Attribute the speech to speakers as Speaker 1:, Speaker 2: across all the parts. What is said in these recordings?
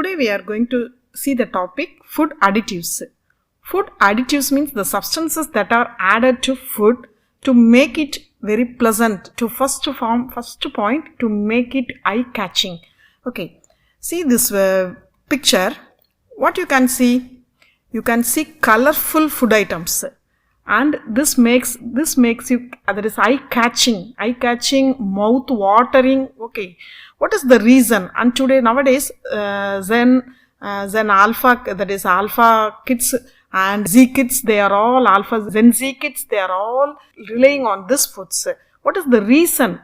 Speaker 1: Today we are going to see the topic food additives. Food additives means the substances that are added to food to make it very pleasant, to first point to make it eye-catching. Okay, see this picture. What you can see? You can see colorful food items, and this makes you that is eye-catching, mouth-watering. Okay, what is the reason? And today nowadays Zen Alpha, that is Alpha kids and Z kids, they are all Alpha Gen Z kids, they are all relying on this foods. What is the reason?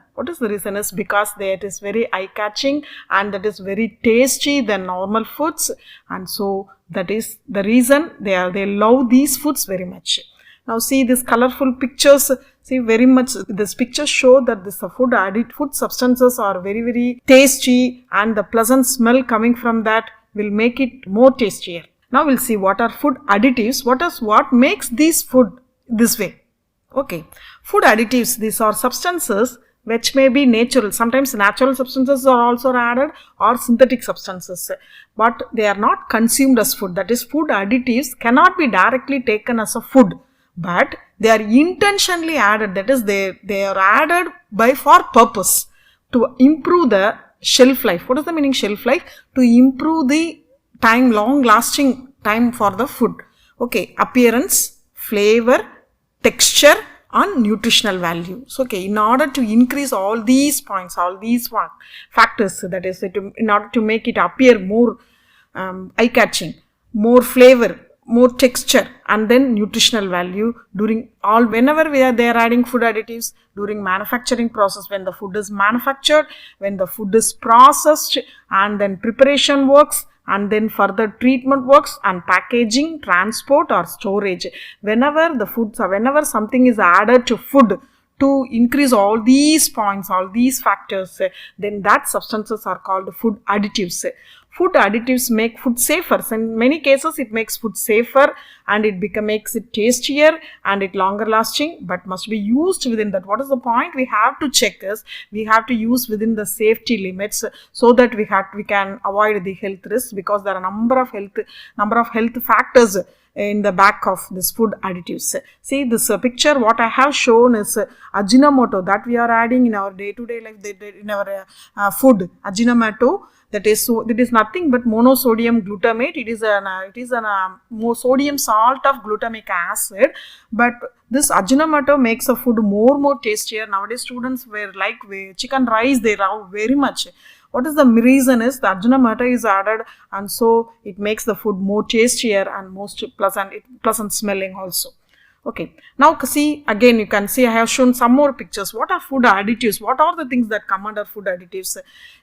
Speaker 1: Is because it is very eye-catching and that is very tasty than normal foods, and so that is the reason they love these foods very much. Now see these colorful pictures. See, very much this picture show that this food substances are very, very tasty, and the pleasant smell coming from that will make it more tastier. Now we'll see what are food additives. What makes these food this way? Okay, food additives, these are substances which may be natural. Sometimes natural substances are also added, or synthetic substances, but they are not consumed as food. That is, food additives cannot be directly taken as a food, but they are intentionally added. That is, they are added for purpose to improve the shelf life. What is the meaning shelf life? To improve the time, long lasting time for the food. Okay, appearance, flavor, texture and nutritional value. So, okay, in order to increase all these points, all these factors, that is, in order to make it appear more eye-catching, more flavor, more texture, and then nutritional value, whenever they are adding food additives during manufacturing process, when the food is manufactured, when the food is processed, and then preparation works, and then further treatment works, and packaging, transport or storage. Whenever something is added to food to increase all these points, all these factors, then that substances are called food additives. Food additives make food safer. So in many cases, it makes food safer, and it makes it tastier and it longer lasting, but must be used within that. What is the point? We have to check is we have to use within the safety limits, so that we can avoid the health risks, because there are number of health factors in the back of this food additives. See this picture, what I have shown is Ajinomoto that we are adding in our day-to-day life, in our food. Ajinomoto, that is nothing but monosodium glutamate. It is more sodium salt of glutamic acid, but this Ajinomoto makes a food more tastier. Nowadays students like chicken rice, they love very much. What is the reason? Is the Ajinomoto is added, and so it makes the food more tastier and most pleasant smelling also. Okay, now see, again you can see I have shown some more pictures. What are food additives? What are the things that come under food additives?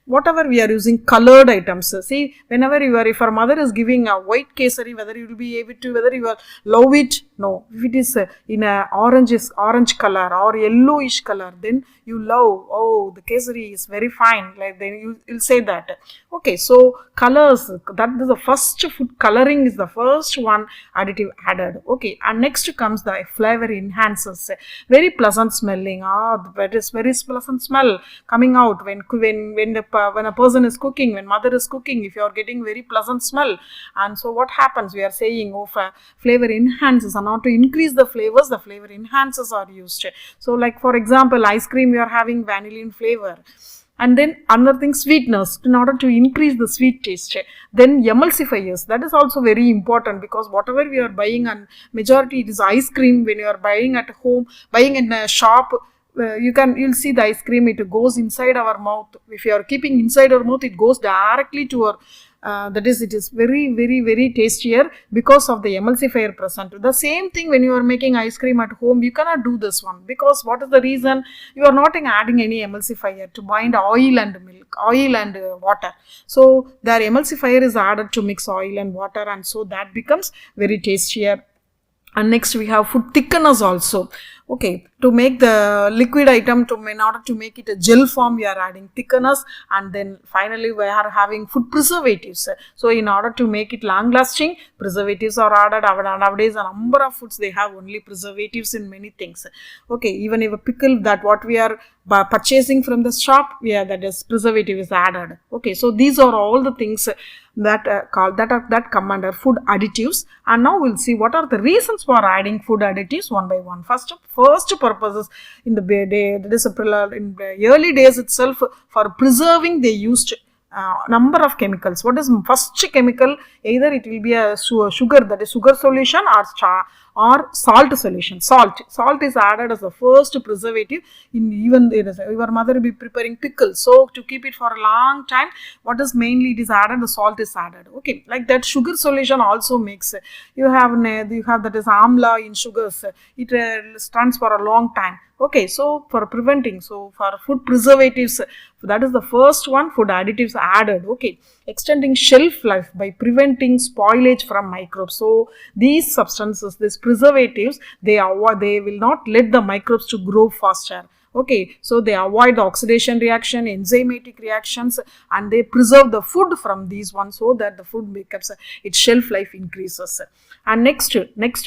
Speaker 1: Whatever we are using colored items. See, if our mother is giving a white kesari, whether you will be able to, whether you will love it, no. If it is in a orange color or yellowish color, then you love, oh, the kesari is very fine, like then you'll say that. Okay, so colors, that is the first food coloring is the first one additive added. Okay, and next comes the flavor enhancers, very pleasant smelling. That is very pleasant smell coming out when a person is cooking, when mother is cooking, if you are getting very pleasant smell. And so what happens? We are saying, flavor enhancers, and not to increase the flavors, the flavor enhancers are used. So like for example, ice cream, you are having vanillin flavor. And then another thing, sweetness, in order to increase the sweet taste. Then emulsifiers, that is also very important, because whatever we are buying, and majority it is ice cream, when you are buying at home, buying in a shop, you'll see the ice cream, it goes inside our mouth. If you are keeping inside our mouth, it goes directly to our it is very tastier because of the emulsifier present. The same thing when you are making ice cream at home, you cannot do this one, because what is the reason? You are not adding any emulsifier to bind oil and milk, oil and water. So their emulsifier is added to mix oil and water, and so that becomes very tastier. And next we have food thickeners also. Okay, to make the liquid item, in order to make it a gel form, we are adding thickeners, and then finally we are having food preservatives. So in order to make it long lasting, preservatives are added. Nowadays a number of foods, they have only preservatives in many things. Okay, even if a pickle, that what we are purchasing from the shop, that is preservative is added. Okay, so these are all the things that that come under food additives. And now we'll see what are the reasons for adding food additives one by one. First purposes, in the early days itself, for preserving they used number of chemicals. What is first chemical? Either it will be a sugar, that is sugar solution, or salt solution. Salt is added as the first preservative. In even your mother will be preparing pickles, so to keep it for a long time, what is mainly it is added? The salt is added. Okay, like that sugar solution also makes, you have that is amla in sugars. It stands for a long time. Okay, so for preventing, so for food preservatives, that is the first one, food additives added. Okay, extending shelf life by preventing spoilage from microbes. So these substances, these preservatives, they will not let the microbes to grow faster. Okay, so they avoid the oxidation reaction, enzymatic reactions, and they preserve the food from these ones, so that the food becomes, its shelf life increases. And next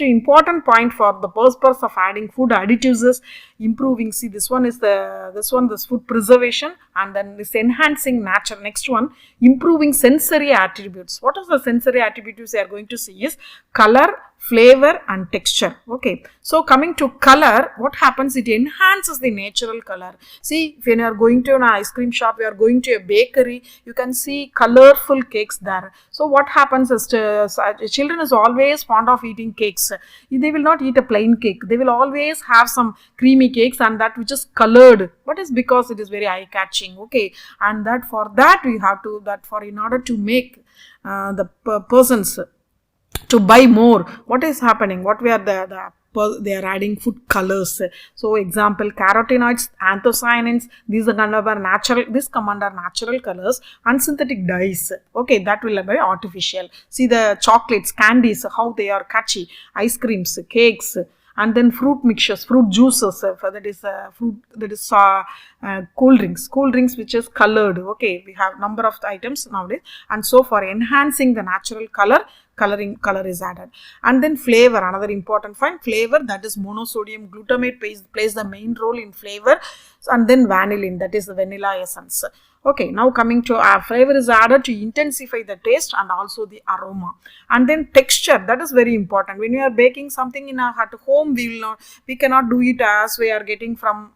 Speaker 1: important point for the purpose of adding food additives is improving. See, this food preservation, and then this enhancing nature. Next one, improving sensory attributes. What are the sensory attributes we are going to see is color, flavor, and texture. Okay, so coming to color, what happens? It enhances the natural color. See, when you are going to an ice cream shop, you are going to a bakery, you can see colorful cakes there. So what happens is, children is always fond of eating cakes. They will not eat a plain cake. They will always have some creamy cakes, and that which is colored. What is? Because it is very eye catching. Okay, and we have to, in order to make the persons to buy more, what is happening? What we are they are adding food colors. So example, carotenoids, anthocyanins, these are come under natural colors, and synthetic dyes. Okay, that will be very artificial. See the chocolates, candies, how they are catchy, ice creams, cakes, and then fruit mixtures, fruit juices, cool drinks which is colored. Okay, we have number of items nowadays, and so for enhancing the natural color is added. And then flavor, another important point, flavor, that is monosodium glutamate plays the main role in flavor, and then vanillin, that is the vanilla essence. Okay, now coming to flavor is added to intensify the taste and also the aroma. And then texture, that is very important. When we are baking something at home, we cannot do it as we are getting from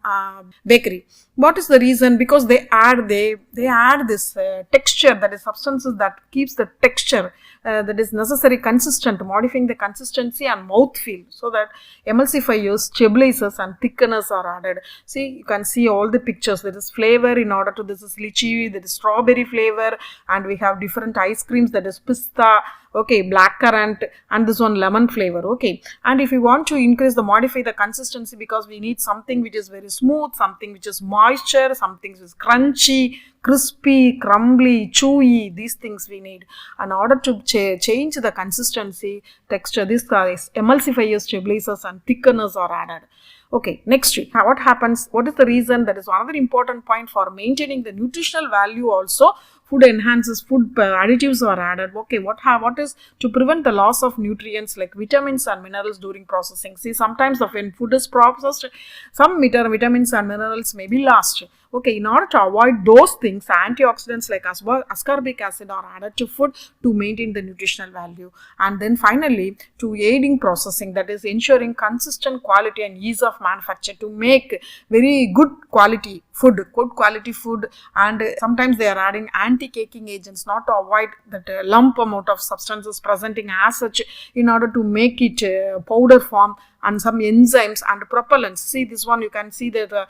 Speaker 1: bakery. What is the reason? Because they add this texture, that is substances that keeps the texture that is necessary consistent, modifying the consistency and mouthfeel, so that emulsifiers, stabilizers, and thickeners are added. See, you can see all the pictures. There is flavor in order to, this is lychee, there is strawberry flavor, and we have different ice creams, that is pista, okay, blackcurrant, and this one lemon flavor. Okay, and if we want to modify the consistency, because we need something which is very smooth, something which is moisture, something which is crunchy, crispy, crumbly, chewy, these things we need. In order to change the consistency, texture, these emulsifiers, stabilizers, and thickeners are added. Okay, next, what happens? What is the reason? That is another important point for maintaining the nutritional value also. Food additives are added. Okay, what is to prevent the loss of nutrients like vitamins and minerals during processing. See, sometimes when food is processed, some vitamins and minerals may be lost. Okay, in order to avoid those things, antioxidants like ascorbic acid are added to food to maintain the nutritional value. And then finally, to aiding processing, that is ensuring consistent quality and ease of manufacture, to make very good quality food. And sometimes they are adding anti-caking agents, not to avoid that lump amount of substances presenting as such, in order to make it powder form, and some enzymes and propellants. See, this one you can see that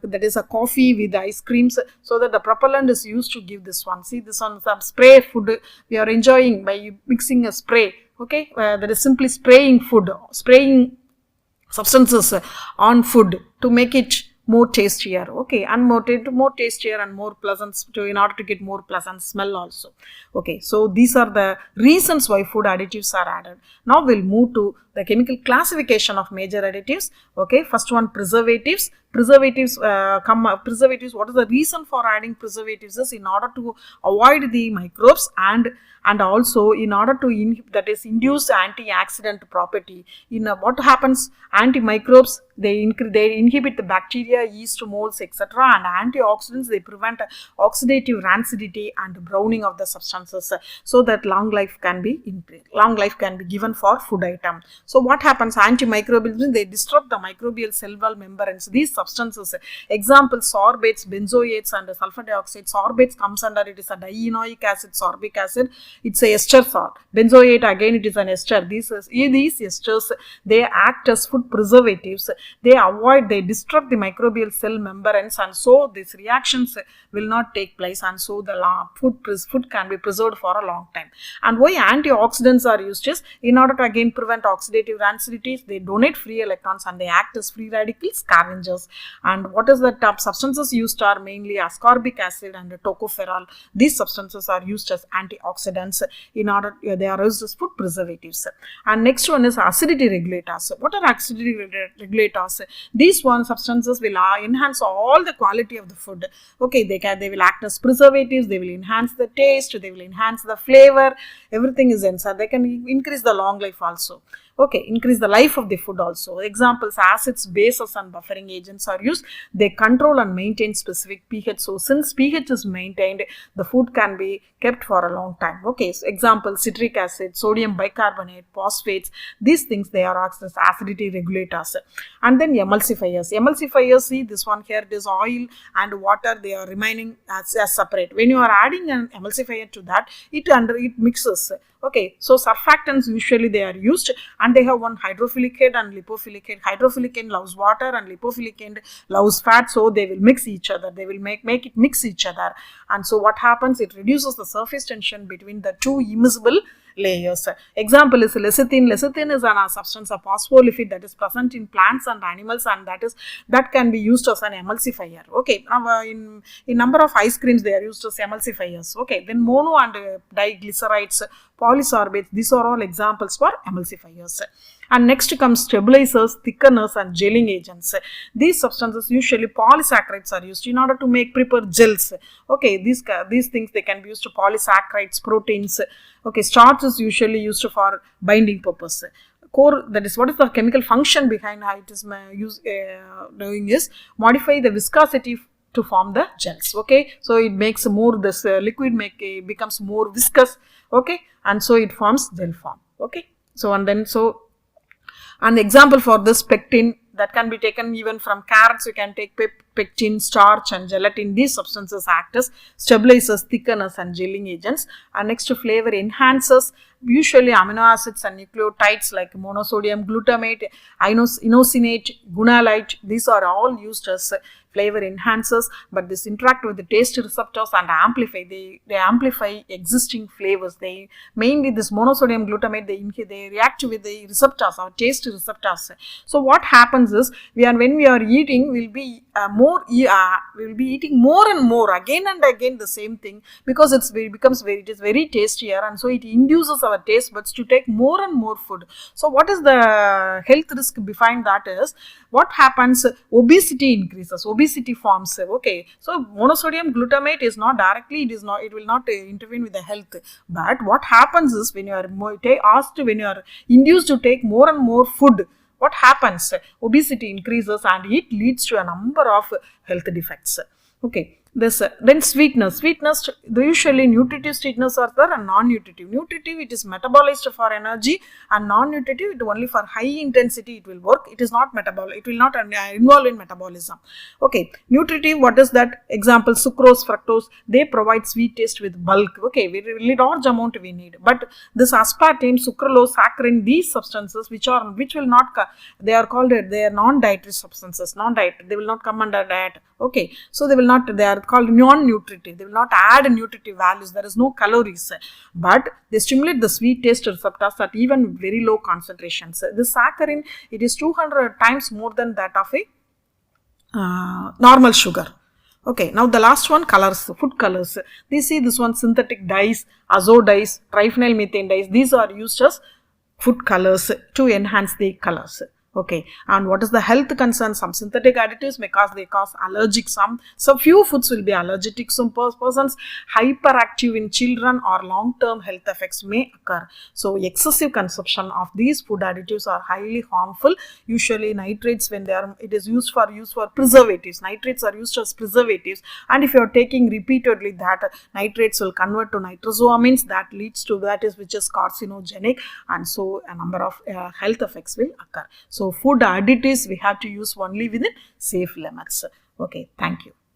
Speaker 1: that is a coffee with ice creams, so that the propellant is used to give this one. See, this one, some spray food we are enjoying by mixing a spray. Okay, that is simply spraying substances on food to make it more tastier, okay, and more tastier and more pleasant in order to get more pleasant smell also. Okay, so these are the reasons why food additives are added. Now we'll move to the chemical classification of major additives. Okay, first one, preservatives. Preservatives, what is the reason for adding preservatives is in order to avoid the microbes and also in order to induce antioxidant property. In what happens, antimicrobes, they inhibit the bacteria, yeast, molds, etc., and antioxidants, they prevent oxidative rancidity and browning of the substances, so that long life can be given for food item. So what happens, antimicrobials, they disrupt the microbial cell wall membranes. These substances, example, sorbates, benzoates and sulfur dioxide. Sorbates comes under, it is a dienoic acid, sorbic acid, it's a ester salt. Benzoate, again it is an ester. These esters, they act as food preservatives. They disrupt the microbial cell membranes, and so these reactions will not take place, and so the food can be preserved for a long time. And why antioxidants are used is in order to again prevent oxidative rancidity. They donate free electrons and they act as free radical scavengers. And what is the top substances used are mainly ascorbic acid and tocopherol. These substances are used as antioxidants in order, they are used as food preservatives. And next one is acidity regulators. What are acidity regulators? These one substances will enhance all the quality of the food. Okay, they will act as preservatives, they will enhance the taste, they will enhance the flavor, everything is inside. They can increase the long life also. Okay, increase the life of the food also. Examples, acids, bases and buffering agents are used. They control and maintain specific pH. So since pH is maintained, the food can be kept for a long time. Okay, so example, citric acid, sodium bicarbonate, phosphates, these things, they are acts as acidity regulators. And then emulsifiers. Emulsifiers, see this one here, it is oil and water, they are remaining as separate. When you are adding an emulsifier to that, it mixes. Okay, so surfactants usually they are used, and they have one hydrophilic head and lipophilic head. Hydrophilic end loves water and lipophilic end loves fat, so they will mix each other. They will make it mix each other, and so what happens? It reduces the surface tension between the two immiscible layers. Example is lecithin. Lecithin is a substance, a phospholipid that is present in plants and animals, and that can be used as an emulsifier. Okay, now in number of ice creams they are used as emulsifiers. Okay, then mono and diglycerides, polysorbates, these are all examples for emulsifiers. And next comes stabilizers, thickeners and gelling agents. These substances, usually polysaccharides, are used in order to prepare gels. Okay, these things, they can be used to polysaccharides, proteins. Okay, starch is usually used for binding purpose. Core, that is, what is the chemical function behind how it is doing is modify the viscosity to form the gels. Okay, so it makes more, this liquid becomes more viscous. Okay, and so it forms gel form. Okay, so an example for this, pectin, that can be taken even from carrots. You can take pectin, starch and gelatin. These substances act as stabilizers, thickeners and gelling agents. And next to flavor enhancers, usually amino acids and nucleotides like monosodium glutamate, inosinate, gunalate, these are all used as flavor enhancers, but this interact with the taste receptors and they amplify existing flavors. They mainly, this monosodium glutamate, they react with the receptors, our taste receptors. So what happens is, when we are eating, we'll be eating more and more, again and again the same thing, because it is very tastier, and so it induces our taste buds to take more and more food. So what is the health risk behind that is, what happens? Obesity increases, obesity forms. Okay, so monosodium glutamate is not directly, it will not intervene with the health, but what happens is, when you are induced to take more and more food, what happens? Obesity increases and it leads to a number of health defects. Okay. Then sweetness, usually nutritive sweeteners are there and non-nutritive. Nutritive, it is metabolized for energy, and non-nutritive, it only for high intensity it will work. It is not it will not involve in metabolism. Okay, nutritive, what is that? Example, sucrose, fructose, they provide sweet taste with bulk. Okay, very large amount we need. But this aspartame, sucralose, saccharin, these substances which will not, they are non-dietary substances. They will not come under diet. Okay, so they are called non-nutritive. They will not add nutritive values. There is no calories, but they stimulate the sweet taste receptors at even very low concentrations. The saccharin, it is 200 times more than that of a normal sugar. Okay, now the last one, colors, food colors. They see this one, synthetic dyes, azo dyes, triphenyl methane dyes. These are used as food colors to enhance the colors. Okay, and what is the health concern? Some synthetic additives may cause, they cause allergic, some few foods will be allergic, some persons hyperactive in children, or long-term health effects may occur. So excessive consumption of these food additives are highly harmful. Usually nitrates, when it is used for preservatives, nitrates are used as preservatives, and if you are taking repeatedly, that nitrates will convert to nitrosamines, that leads to which is carcinogenic, and so a number of health effects will occur. So food additives we have to use only within safe limits. Okay, thank you.